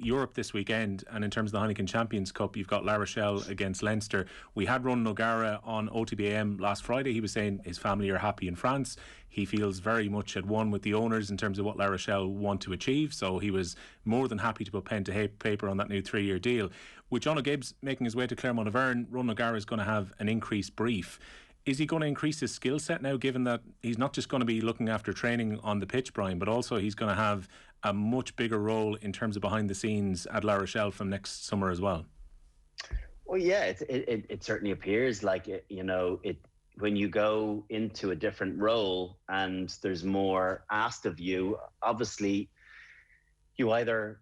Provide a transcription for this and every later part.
Europe this weekend, and in terms of the Heineken Champions Cup, you've got La Rochelle against Leinster. We had Ronan O'Gara on OTB AM last Friday. He was saying his family are happy in France. He feels very much at one with the owners in terms of what La Rochelle want to achieve, so he was more than happy to put pen to paper on that new 3-year deal. With John O'Gibbs making his way to Clermont-Auvergne, Ronan O'Gara is going to have an increased brief. Is he going to increase his skill set now, given that he's not just going to be looking after training on the pitch, Brian, but also he's going to have a much bigger role in terms of behind the scenes at La Rochelle from next summer as well? Well, yeah, it certainly appears like it, when you go into a different role and there's more asked of you, obviously you either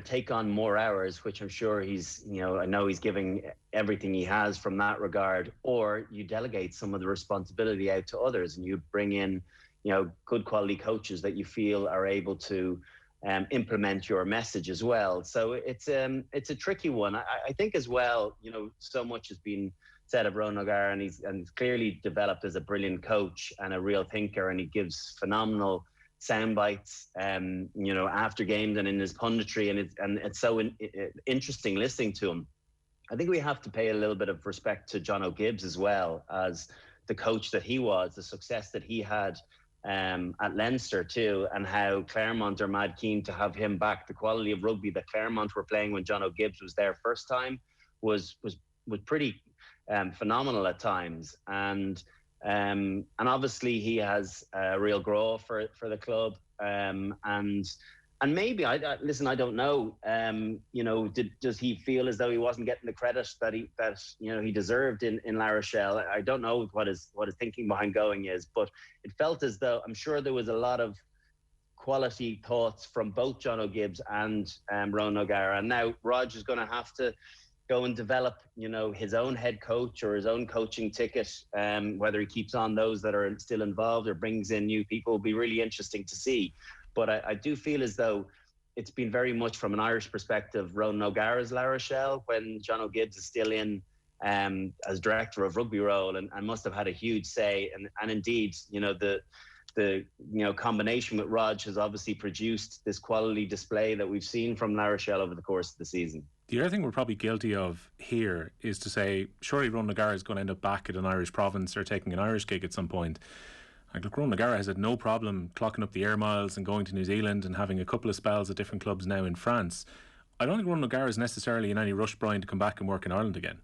take on more hours, which I'm sure I know he's giving everything he has from that regard, or you delegate some of the responsibility out to others and you bring in, good quality coaches that you feel are able to implement your message as well. So it's a tricky one. I think as well, so much has been said of Ronan O'Gara, and he's clearly developed as a brilliant coach and a real thinker, and he gives phenomenal sound bites, after games and in his punditry, and it's so interesting listening to him. I think we have to pay a little bit of respect to John O'Gibbs as well, as the coach that he was, the success that he had at Leinster too, and how Claremont are mad keen to have him back. The quality of rugby that Claremont were playing when John O'Gibbs was there first time was pretty phenomenal at times, and obviously he has a real grow for the club, and maybe I don't know. Does he feel as though he wasn't getting the credit that he deserved in La Rochelle? I don't know what his thinking behind going is, but it felt as though, I'm sure there was a lot of quality thoughts from both John O'Gibbs and Ronan O'Gara. And now Rog is going to have to go and develop, his own head coach or his own coaching ticket. Whether he keeps on those that are still involved or brings in new people will be really interesting to see. But I do feel as though it's been very much from an Irish perspective, Ronan O'Gara's La Rochelle, when John O'Gibbs is still in as director of rugby role, and must have had a huge say. And indeed, the combination with Rog has obviously produced this quality display that we've seen from La Rochelle over the course of the season. The other thing we're probably guilty of here is to say, surely Ronan O'Gara is going to end up back at an Irish province or taking an Irish gig at some point. Look, Ronan O'Gara has had no problem clocking up the air miles and going to New Zealand and having a couple of spells at different clubs now in France. I don't think Ronan O'Gara is necessarily in any rush, Brian, to come back and work in Ireland again.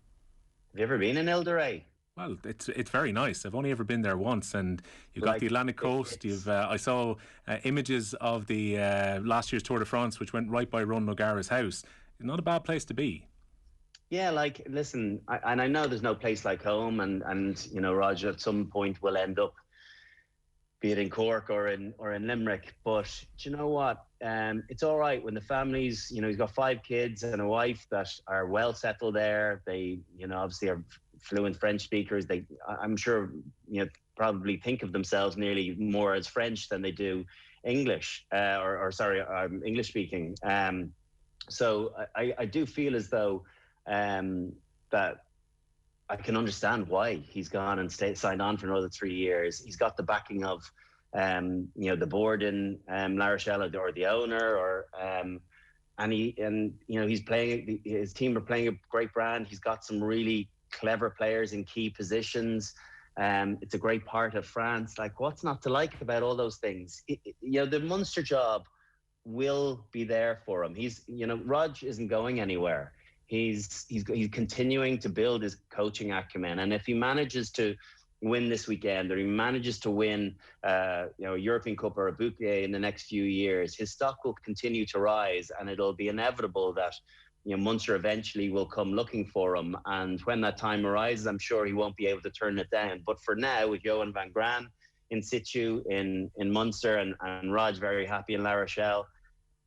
Have you ever been in Ile de Ré? Well, it's very nice. I've only ever been there once, and you've got the Atlantic coast. I saw images of the last year's Tour de France, which went right by Ronan O'Gara's house. It's not a bad place to be. Yeah, listen, I know there's no place like home, and Roger at some point will end up, be it in Cork or in Limerick. But do you know what? It's all right when the families, he's got 5 kids and a wife that are well settled there. They, obviously are fluent French speakers. I'm sure, probably think of themselves nearly more as French than they do English, English speaking. So I do feel as though that I can understand why he's gone and signed on for another 3 years. He's got the backing of, the board in La Rochelle or the owner, he's playing. His team are playing a great brand. He's got some really clever players in key positions. It's a great part of France. Like, what's not to like about all those things? The Munster job will be there for him. Rog isn't going anywhere. He's continuing to build his coaching acumen, and if he manages to win this weekend, or he manages to win a European Cup or a bouquet in the next few years, his stock will continue to rise, and it'll be inevitable that Munster eventually will come looking for him. And when that time arises, I'm sure he won't be able to turn it down. But for now, with Johan van Gran in situ in Munster, and Rog very happy in La Rochelle,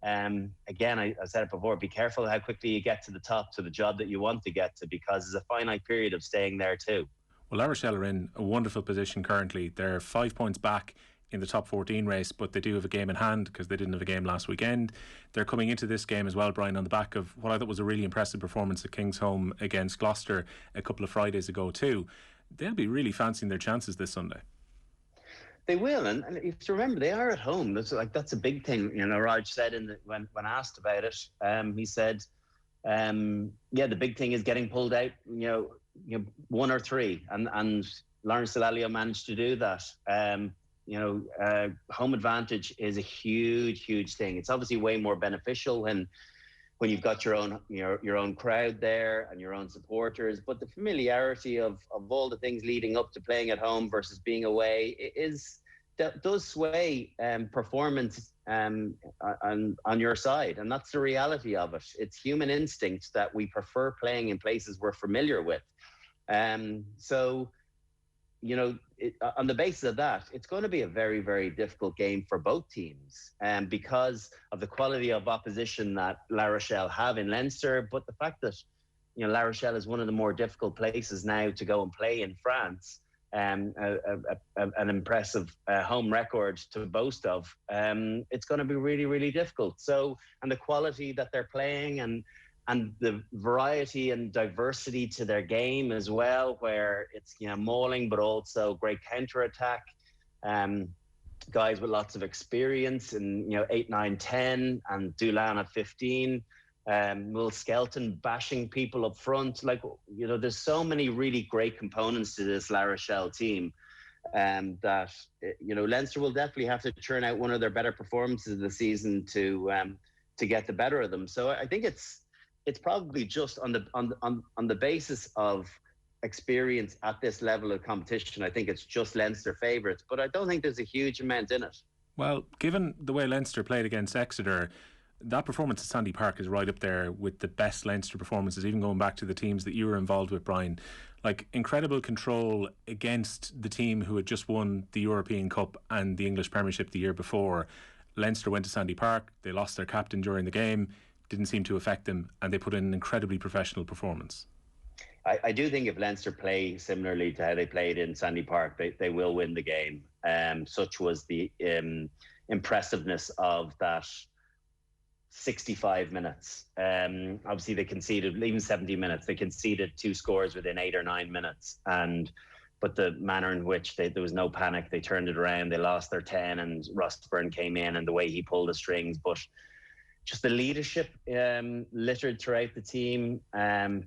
again, I said it before, be careful how quickly you get to the top, to the job that you want to get to, because there's a finite period of staying there too. Well, La Rochelle are in a wonderful position currently. They're 5 points back in the top 14 race, but they do have a game in hand because they didn't have a game last weekend. They're coming into this game as well, Brian, on the back of what I thought was a really impressive performance at Kingsholm against Gloucester a couple of Fridays ago too. They'll be really fancying their chances this Sunday. They will, and you have to remember they are at home. That's a big thing. Raj said when asked about it, he said, the big thing is getting pulled out. One or three, and Lawrence Delalio managed to do that. Home advantage is a huge thing. It's obviously way more beneficial when you've got your own crowd there and your own supporters, but the familiarity of all the things leading up to playing at home versus being away does sway performance on your side, and that's the reality of it. It's human instinct that we prefer playing in places we're familiar with. On the basis of that, it's going to be a very, very difficult game for both teams, because of the quality of opposition that La Rochelle have in Leinster, but the fact that La Rochelle is one of the more difficult places now to go and play in France, an impressive home record to boast of. It's going to be really, really difficult. So, and the quality that they're playing and the variety and diversity to their game as well, where it's mauling but also great counter-attack, guys with lots of experience in 8, 9, 10, and Doolan at 15, Will Skelton bashing people up front. There's so many really great components to this La Rochelle team, that Leinster will definitely have to churn out one of their better performances of the season to get the better of them. So I think it's probably just on the basis of experience at this level of competition. I think it's just Leinster favourites, but I don't think there's a huge amount in it. Well, given the way Leinster played against Exeter, that performance at Sandy Park is right up there with the best Leinster performances, even going back to the teams that you were involved with, Brian. Incredible control against the team who had just won the European Cup and the English Premiership the year before. Leinster went to Sandy Park, they lost their captain during the game, didn't seem to affect them, and they put in an incredibly professional performance. I do think if Leinster play similarly to how they played in Sandy Park, they will win the game. Such was the impressiveness of that 65 minutes. Obviously, they conceded, even 70 minutes, they conceded 2 scores within 8 or 9 minutes. But the manner in which there was no panic, they turned it around, they lost their 10, and Rossburn came in and the way he pulled the strings. But just the leadership littered throughout the team.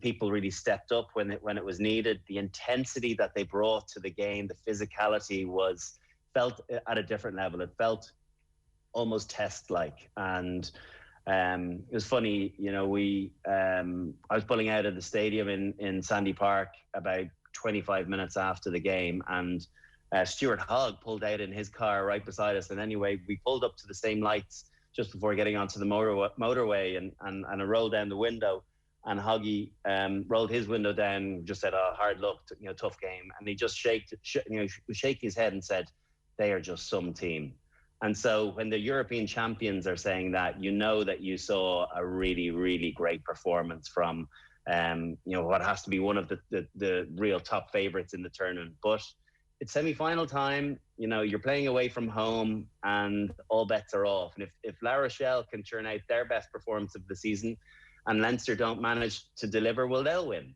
People really stepped up when it was needed. The intensity that they brought to the game, the physicality felt at a different level. It felt almost test-like. And it was funny, I was pulling out of the stadium in Sandy Park about 25 minutes after the game, and Stuart Hogg pulled out in his car right beside us. And anyway, we pulled up to the same lights just before getting onto the motorway, and I rolled down the window, and Hoggy rolled his window down, just said, hard luck, tough game. And he just was shaking his head and said, they are just some team. And so when the European champions are saying that, that you saw a really, really great performance from, what has to be one of the real top favourites in the tournament. But it's semi-final time, you're playing away from home and all bets are off. And if La Rochelle can turn out their best performance of the season and Leinster don't manage to deliver, well, they'll win.